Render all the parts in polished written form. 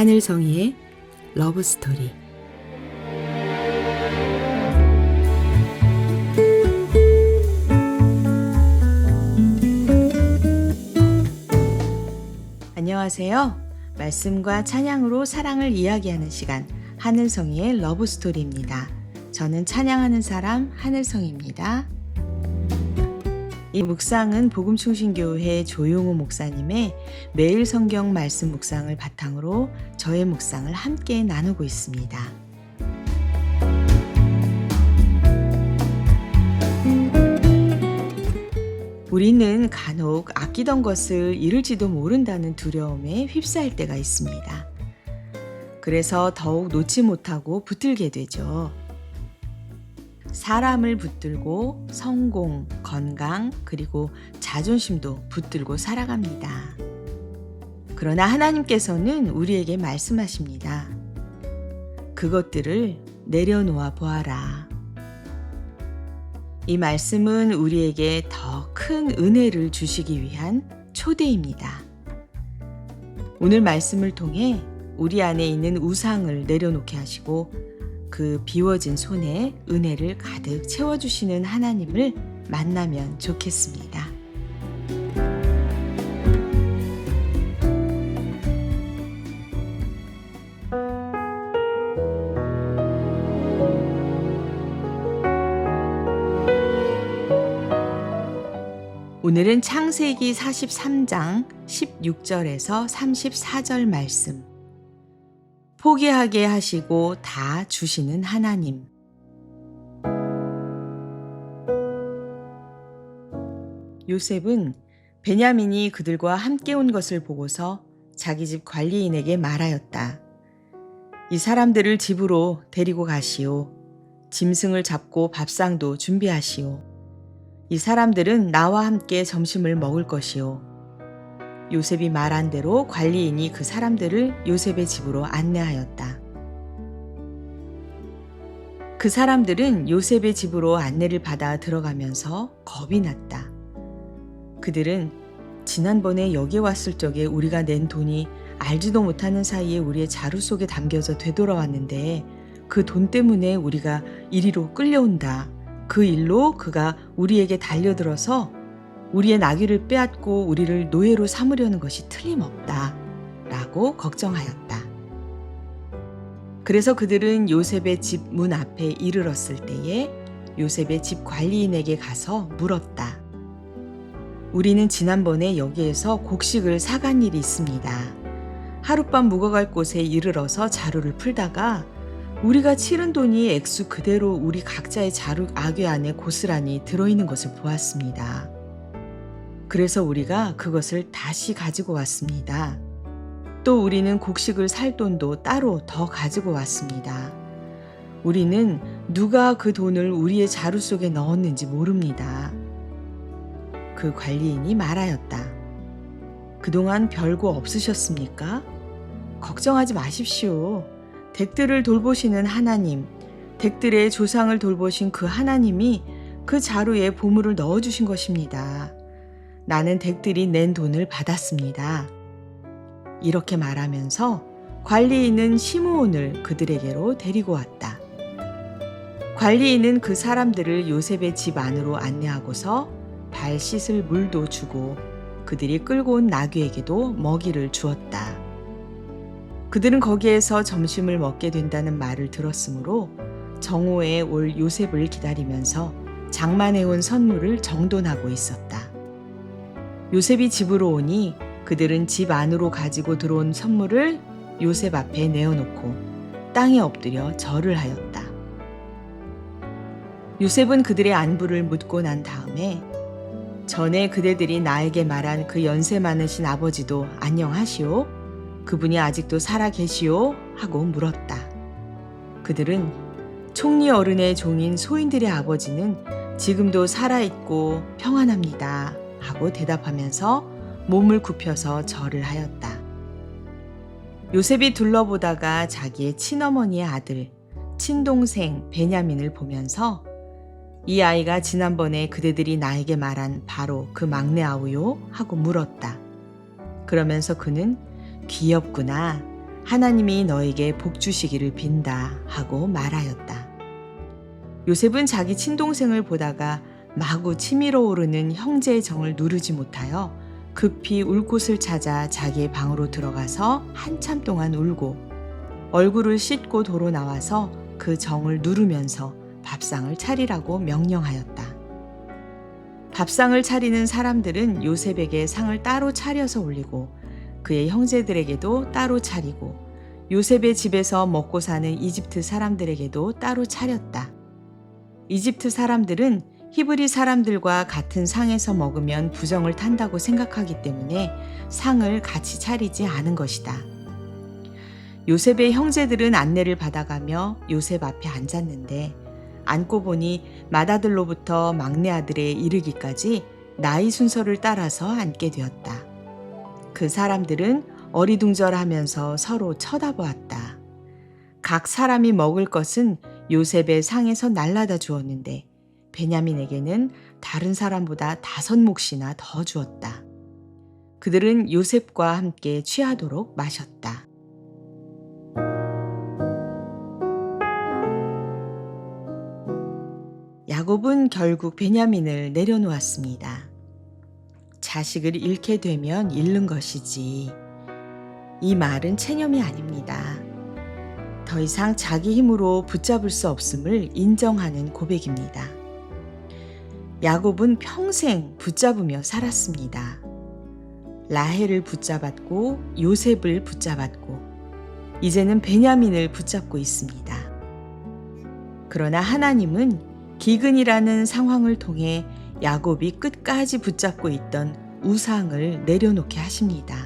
하늘성이의 러브스토리. 안녕하세요. 말씀과 찬양으로 사랑을 이야기하는 시간, 하늘성이의 러브스토리입니다. 저는 찬양하는 사람 하늘성입니다. 이 묵상은 복음충신교회 조용호 목사님의 매일 성경 말씀 묵상을 바탕으로 저의 묵상을 함께 나누고 있습니다. 우리는 간혹 아끼던 것을 잃을지도 모른다는 두려움에 휩싸일 때가 있습니다. 그래서 더욱 놓지 못하고 붙들게 되죠. 사람을 붙들고 성공, 건강, 그리고 자존심도 붙들고 살아갑니다. 그러나 하나님께서는 우리에게 말씀하십니다. 그것들을 내려놓아 보아라. 이 말씀은 우리에게 더 큰 은혜를 주시기 위한 초대입니다. 오늘 말씀을 통해 우리 안에 있는 우상을 내려놓게 하시고 그 비워진 손에 은혜를 가득 채워주시는 하나님을 만나면 좋겠습니다. 오늘은 창세기 43장 16절에서 34절 말씀. 포기하게 하시고 다 주시는 하나님. 요셉은 베냐민이 그들과 함께 온 것을 보고서 자기 집 관리인에게 말하였다. 이 사람들을 집으로 데리고 가시오. 짐승을 잡고 밥상도 준비하시오. 이 사람들은 나와 함께 점심을 먹을 것이오. 요셉이 말한 대로 관리인이 그 사람들을 요셉의 집으로 안내하였다. 그 사람들은 요셉의 집으로 안내를 받아 들어가면서 겁이 났다. 그들은 지난번에 여기 왔을 적에 우리가 낸 돈이 알지도 못하는 사이에 우리의 자루 속에 담겨져 되돌아왔는데 그 돈 때문에 우리가 이리로 끌려온다. 그 일로 그가 우리에게 달려들어서 우리의 나귀를 빼앗고 우리를 노예로 삼으려는 것이 틀림없다 라고 걱정하였다. 그래서 그들은 요셉의 집 문 앞에 이르렀을 때에 요셉의 집 관리인에게 가서 물었다. 우리는 지난번에 여기에서 곡식을 사간 일이 있습니다. 하룻밤 묵어갈 곳에 이르러서 자루를 풀다가 우리가 치른 돈이 액수 그대로 우리 각자의 자루 아귀 안에 고스란히 들어있는 것을 보았습니다. 그래서 우리가 그것을 다시 가지고 왔습니다. 또 우리는 곡식을 살 돈도 따로 더 가지고 왔습니다. 우리는 누가 그 돈을 우리의 자루 속에 넣었는지 모릅니다. 그 관리인이 말하였다. 그동안 별거 없으셨습니까? 걱정하지 마십시오. 댁들을 돌보시는 하나님, 댁들의 조상을 돌보신 그 하나님이 그 자루에 보물을 넣어주신 것입니다. 나는 댁들이 낸 돈을 받았습니다. 이렇게 말하면서 관리인은 시므온을 그들에게로 데리고 왔다. 관리인은 그 사람들을 요셉의 집 안으로 안내하고서 발 씻을 물도 주고 그들이 끌고 온 나귀에게도 먹이를 주었다. 그들은 거기에서 점심을 먹게 된다는 말을 들었으므로 정오에 올 요셉을 기다리면서 장만해온 선물을 정돈하고 있었다. 요셉이 집으로 오니 그들은 집 안으로 가지고 들어온 선물을 요셉 앞에 내어놓고 땅에 엎드려 절을 하였다. 요셉은 그들의 안부를 묻고 난 다음에 전에 그대들이 나에게 말한 그 연세 많으신 아버지도 안녕하시오? 그분이 아직도 살아 계시오? 하고 물었다. 그들은 총리 어른의 종인 소인들의 아버지는 지금도 살아있고 평안합니다. 하고 대답하면서 몸을 굽혀서 절을 하였다. 요셉이 둘러보다가 자기의 친어머니의 아들, 친동생 베냐민을 보면서 이 아이가 지난번에 그대들이 나에게 말한 바로 그 막내 아우요? 하고 물었다. 그러면서 그는 귀엽구나. 하나님이 너에게 복 주시기를 빈다 하고 말하였다. 요셉은 자기 친동생을 보다가 마구 치밀어 오르는 형제의 정을 누르지 못하여 급히 울 곳을 찾아 자기의 방으로 들어가서 한참 동안 울고 얼굴을 씻고 도로 나와서 그 정을 누르면서 밥상을 차리라고 명령하였다. 밥상을 차리는 사람들은 요셉에게 상을 따로 차려서 올리고 그의 형제들에게도 따로 차리고 요셉의 집에서 먹고 사는 이집트 사람들에게도 따로 차렸다. 이집트 사람들은 히브리 사람들과 같은 상에서 먹으면 부정을 탄다고 생각하기 때문에 상을 같이 차리지 않은 것이다. 요셉의 형제들은 안내를 받아가며 요셉 앞에 앉았는데 앉고 보니 맏아들로부터 막내 아들에 이르기까지 나이 순서를 따라서 앉게 되었다. 그 사람들은 어리둥절하면서 서로 쳐다보았다. 각 사람이 먹을 것은 요셉의 상에서 날라다 주었는데 베냐민에게는 다른 사람보다 5몫이나 더 주었다. 그들은 요셉과 함께 취하도록 마셨다. 야곱은 결국 베냐민을 내려놓았습니다. 자식을 잃게 되면 잃는 것이지. 이 말은 체념이 아닙니다. 더 이상 자기 힘으로 붙잡을 수 없음을 인정하는 고백입니다. 야곱은 평생 붙잡으며 살았습니다. 라헬을 붙잡았고 요셉을 붙잡았고 이제는 베냐민을 붙잡고 있습니다. 그러나 하나님은 기근이라는 상황을 통해 야곱이 끝까지 붙잡고 있던 우상을 내려놓게 하십니다.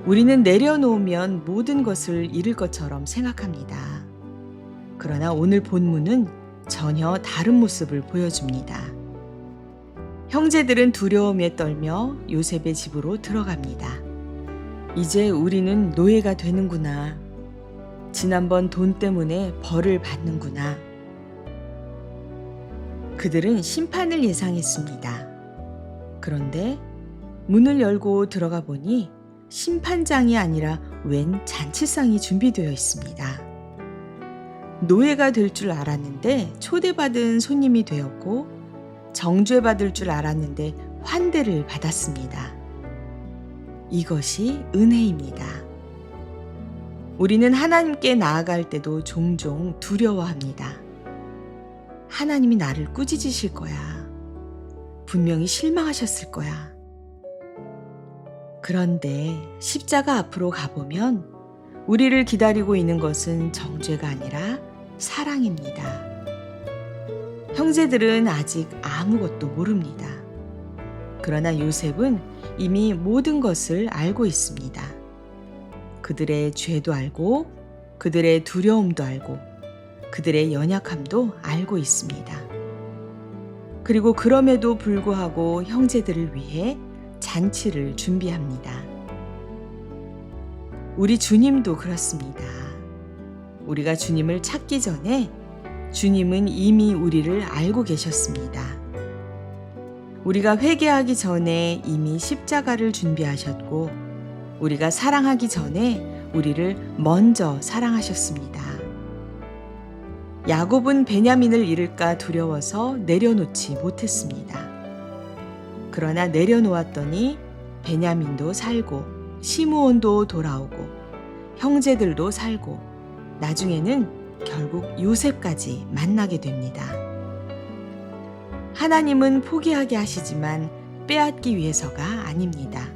우리는 내려놓으면 모든 것을 잃을 것처럼 생각합니다. 그러나 오늘 본문은 전혀 다른 모습을 보여줍니다. 형제들은 두려움에 떨며 요셉의 집으로 들어갑니다. 이제 우리는 노예가 되는구나. 지난번 돈 때문에 벌을 받는구나. 그들은 심판을 예상했습니다. 그런데 문을 열고 들어가 보니 심판장이 아니라 웬 잔치상이 준비되어 있습니다. 노예가 될 줄 알았는데 초대받은 손님이 되었고 정죄받을 줄 알았는데 환대를 받았습니다. 이것이 은혜입니다. 우리는 하나님께 나아갈 때도 종종 두려워합니다. 하나님이 나를 꾸짖으실 거야. 분명히 실망하셨을 거야. 그런데 십자가 앞으로 가보면 우리를 기다리고 있는 것은 정죄가 아니라 사랑입니다. 형제들은 아직 아무것도 모릅니다. 그러나 요셉은 이미 모든 것을 알고 있습니다. 그들의 죄도 알고 그들의 두려움도 알고 그들의 연약함도 알고 있습니다. 그리고 그럼에도 불구하고 형제들을 위해 잔치를 준비합니다. 우리 주님도 그렇습니다. 우리가 주님을 찾기 전에 주님은 이미 우리를 알고 계셨습니다. 우리가 회개하기 전에 이미 십자가를 준비하셨고 우리가 사랑하기 전에 우리를 먼저 사랑하셨습니다. 야곱은 베냐민을 잃을까 두려워서 내려놓지 못했습니다. 그러나 내려놓았더니 베냐민도 살고 시므온도 돌아오고 형제들도 살고 나중에는 결국 요셉까지 만나게 됩니다. 하나님은 포기하게 하시지만 빼앗기 위해서가 아닙니다.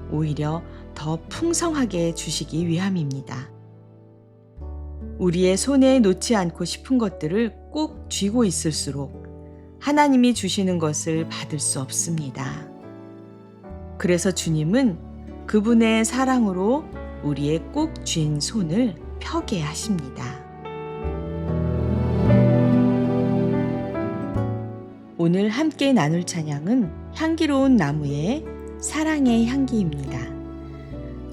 오히려 더 풍성하게 주시기 위함입니다. 우리의 손에 놓지 않고 싶은 것들을 꼭 쥐고 있을수록 하나님이 주시는 것을 받을 수 없습니다. 그래서 주님은 그분의 사랑으로 우리의 꼭 쥔 손을 펴게 하십니다. 오늘 함께 나눌 찬양은 향기로운 나무의 사랑의 향기입니다.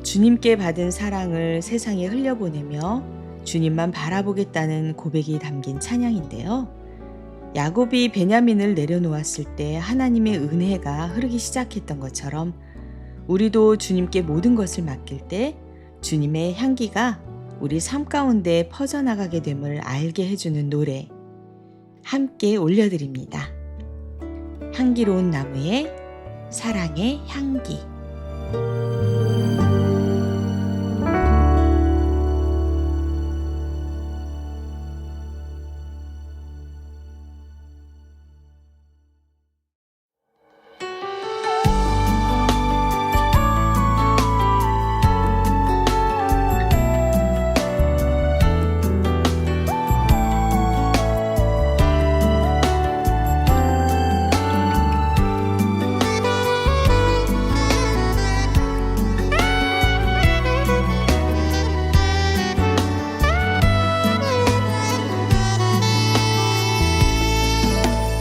주님께 받은 사랑을 세상에 흘려보내며 주님만 바라보겠다는 고백이 담긴 찬양인데요. 야곱이 베냐민을 내려놓았을 때 하나님의 은혜가 흐르기 시작했던 것처럼 우리도 주님께 모든 것을 맡길 때 주님의 향기가 우리 삶 가운데 퍼져나가게 됨을 알게 해주는 노래 함께 올려드립니다. 향기로운 나무의 사랑의 향기.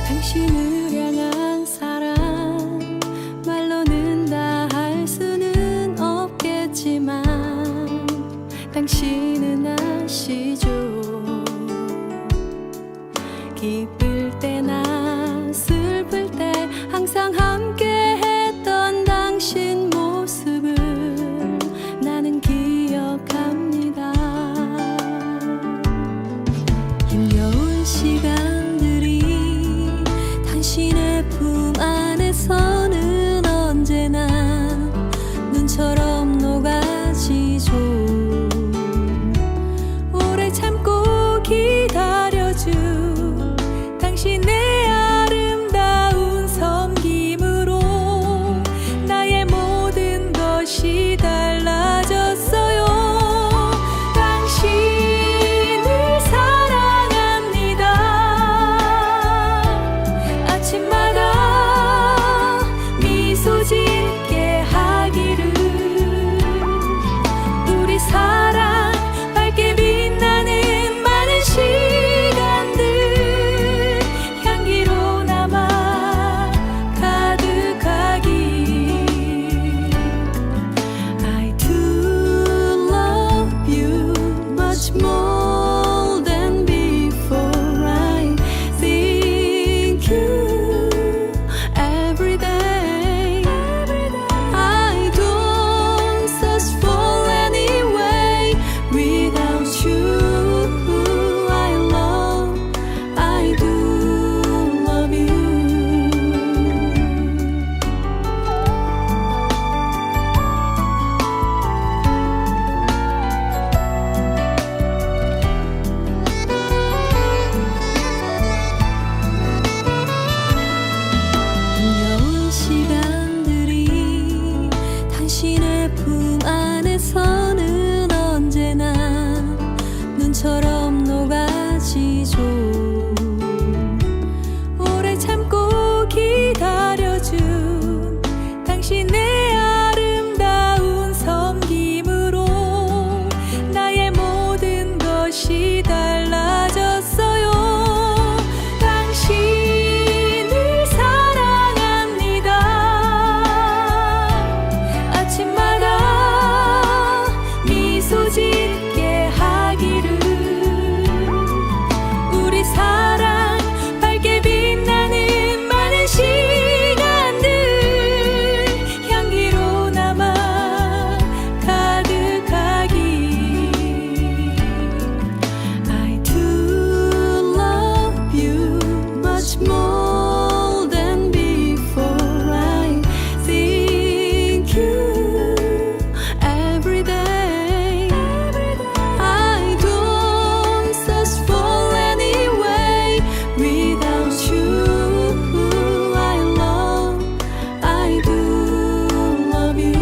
당신을 향한 사랑 말로는 다 할 수는 없겠지만 당신은 아시죠. 기쁠 때나 슬플 때 항상 함께 했던 당신 모습을 나는 기억합니다. 힘겨운 시간들이 당신의 품 안에서는 언제나 눈처럼 녹아지죠. 오래 참고 기다려준 당신의 아름다운 섬김으로 나의 모든 것이 달라졌어요. 당신을 사랑합니다. 아침마다 미소 짓게 하기를 우리 사랑 밝게 빛나는 많은 시간들 향기로 남아 가득하기. I do love you much more than before. I think you every day. I don't search for any way without you. I do love you. 힘겨운 시간들이 당신의 품 안에서는 언제나 눈처럼 녹아지죠. 오래 참고 기다려준 당신의 아름다운 섬김으로 나의 모든 것이 달라졌어요. 당신을 사랑합니다. 아침마다 미소 짓게 하기를 우리 사랑 밝게 빛나는 많은 시간들 향기로 남아 가득하기. I do love you much more than before. I think you every day. I don't search for any way without you. I do love you.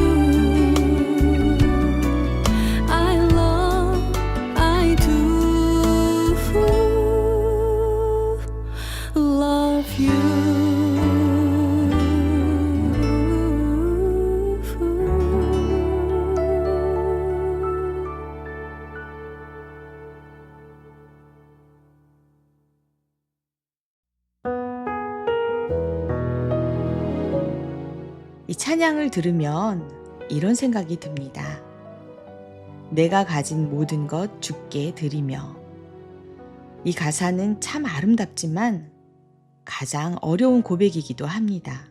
I do love you. 이 찬양을 들으면 이런 생각이 듭니다. 내가 가진 모든 것 주께 드리며. 이 가사는 참 아름답지만 가장 어려운 고백이기도 합니다.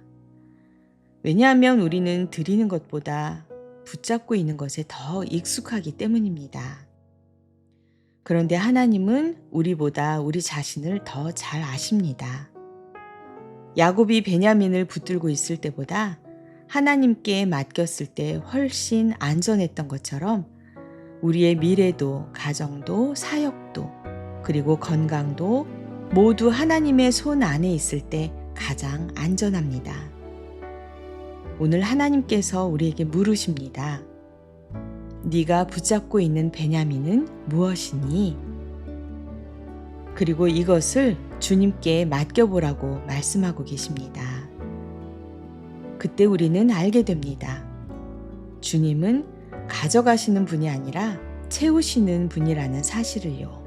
왜냐하면 우리는 드리는 것보다 붙잡고 있는 것에 더 익숙하기 때문입니다. 그런데 하나님은 우리보다 우리 자신을 더 잘 아십니다. 야곱이 베냐민을 붙들고 있을 때보다 하나님께 맡겼을 때 훨씬 안전했던 것처럼 우리의 미래도, 가정도, 사역도, 그리고 건강도 모두 하나님의 손 안에 있을 때 가장 안전합니다. 오늘 하나님께서 우리에게 물으십니다. 네가 붙잡고 있는 베냐민은 무엇이니? 그리고 이것을 주님께 맡겨보라고 말씀하고 계십니다. 그때 우리는 알게 됩니다. 주님은 가져가시는 분이 아니라 채우시는 분이라는 사실을요.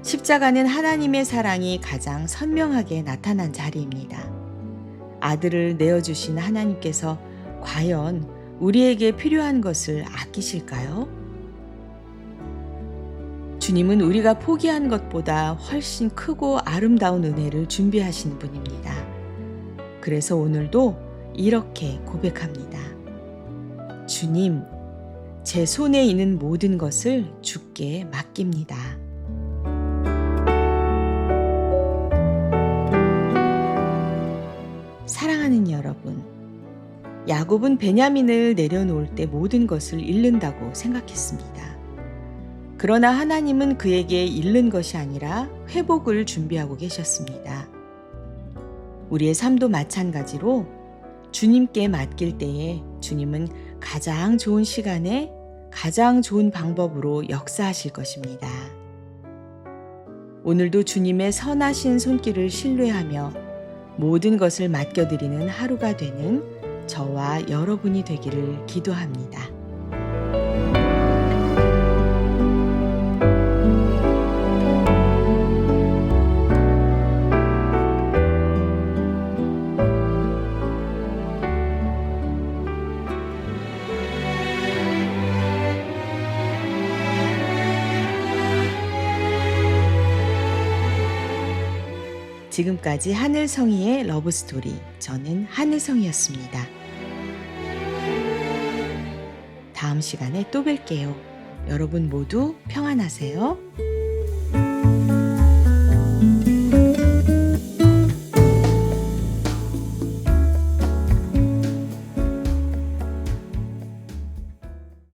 십자가는 하나님의 사랑이 가장 선명하게 나타난 자리입니다. 아들을 내어주신 하나님께서 과연 우리에게 필요한 것을 아끼실까요? 주님은 우리가 포기한 것보다 훨씬 크고 아름다운 은혜를 준비하신 분입니다. 그래서 오늘도 이렇게 고백합니다. 주님, 제 손에 있는 모든 것을 주께 맡깁니다. 사랑하는 여러분, 야곱은 베냐민을 내려놓을 때 모든 것을 잃는다고 생각했습니다. 그러나 하나님은 그에게 잃는 것이 아니라 회복을 준비하고 계셨습니다. 우리의 삶도 마찬가지로 주님께 맡길 때에 주님은 가장 좋은 시간에 가장 좋은 방법으로 역사하실 것입니다. 오늘도 주님의 선하신 손길을 신뢰하며 모든 것을 맡겨드리는 하루가 되는 저와 여러분이 되기를 기도합니다. 지금까지 하늘성이의 러브스토리, 저는 하늘성이었습니다. 다음 시간에 또 뵐게요. 여러분 모두 평안하세요.